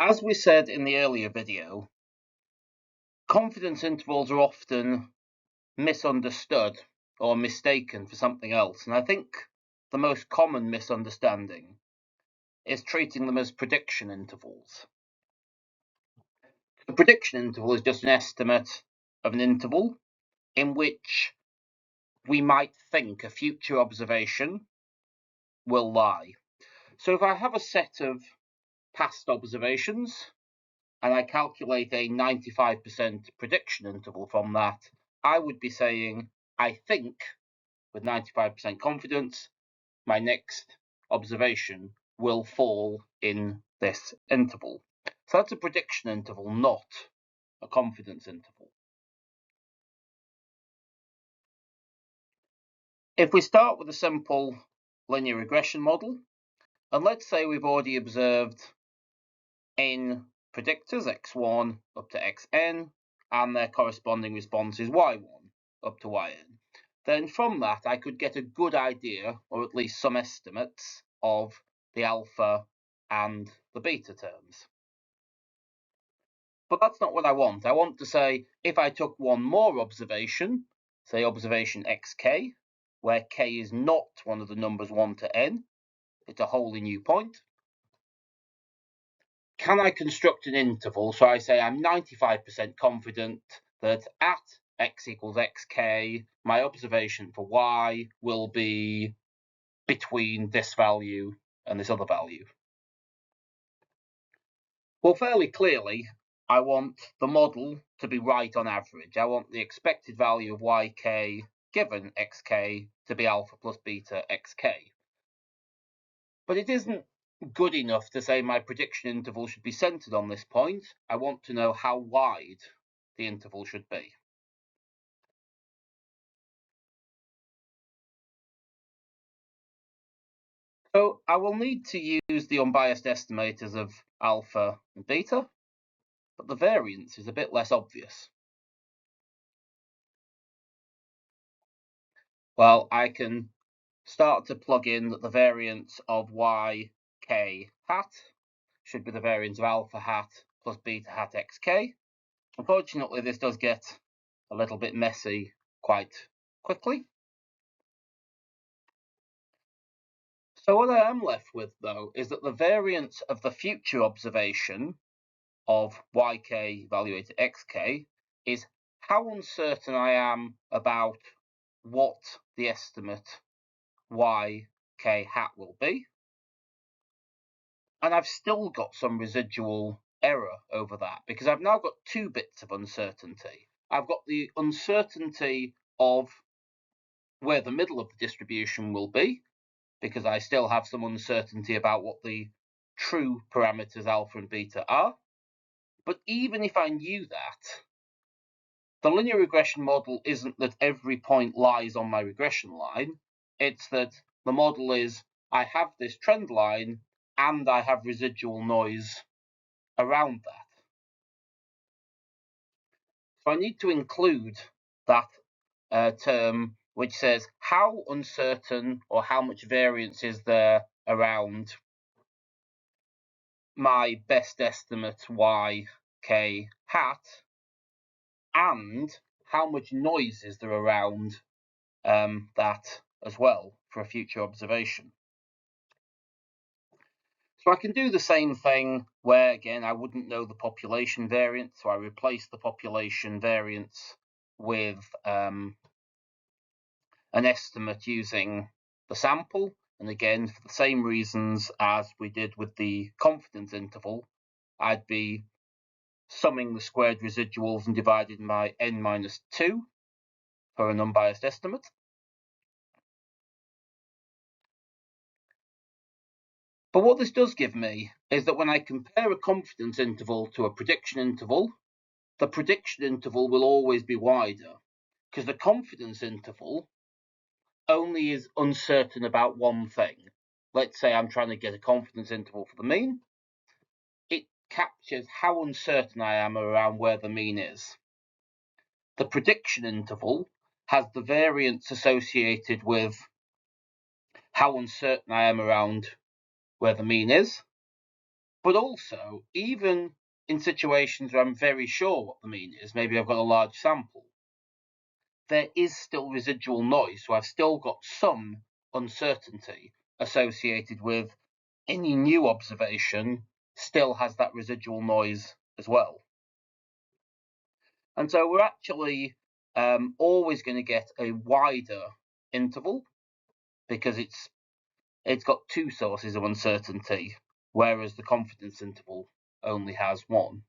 As we said in the earlier video, confidence intervals are often misunderstood or mistaken for something else, and I think the most common misunderstanding is treating them as prediction intervals. The prediction interval is just an estimate of an interval in which we might think a future observation will lie. So if I have a set of past observations and I calculate a 95% prediction interval from that, I would be saying, I think, with 95% confidence, my next observation will fall in this interval. So that's a prediction interval, not a confidence interval. If we start with a simple linear regression model, and let's say we've already observed n predictors, x1 up to xn, and their corresponding responses y1 up to yn, then from that I could get a good idea, or at least some estimates, of the alpha and the beta terms. But that's not what I want. I want to say, if I took one more observation, say observation xk, where k is not one of the numbers 1 to n, it's a wholly new point, can I construct an interval? So I say I'm 95% confident that at x equals xk, my observation for y will be between this value and this other value. Well, fairly clearly, I want the model to be right on average. I want the expected value of yk given xk to be alpha plus beta xk. But it isn't good enough to say my prediction interval should be centered on this point. I want to know how wide the interval should be. So I will need to use the unbiased estimators of alpha and beta, but the variance is a bit less obvious. Well, I can start to plug in that the variance of yk hat should be the variance of alpha hat plus beta hat xk. Unfortunately, this does get a little bit messy quite quickly. So what I am left with, though, is that the variance of the future observation of yk evaluated xk is how uncertain I am about what the estimate yk hat will be. And I've still got some residual error over that, because I've now got two bits of uncertainty. I've got the uncertainty of where the middle of the distribution will be, because I still have some uncertainty about what the true parameters alpha and beta are. But even if I knew that, the linear regression model isn't that every point lies on my regression line. It's that the model is, I have this trend line and I have residual noise around that. So I need to include that term which says how uncertain or how much variance is there around my best estimate yk hat, and how much noise is there around that as well for a future observation. So I can do the same thing where, again, I wouldn't know the population variance, so I replace the population variance with an estimate using the sample. And again, for the same reasons as we did with the confidence interval, I'd be summing the squared residuals and dividing by n minus 2 for an unbiased estimate. But what this does give me is that when I compare a confidence interval to a prediction interval, the prediction interval will always be wider, because the confidence interval only is uncertain about one thing. Let's say I'm trying to get a confidence interval for the mean. It captures how uncertain I am around where the mean is. The prediction interval has the variance associated with how uncertain I am around where the mean is. But also, even in situations where I'm very sure what the mean is, maybe I've got a large sample, there is still residual noise. So I've still got some uncertainty associated with any new observation still has that residual noise as well. And so we're actually always going to get a wider interval because it's got two sources of uncertainty, whereas the confidence interval only has one.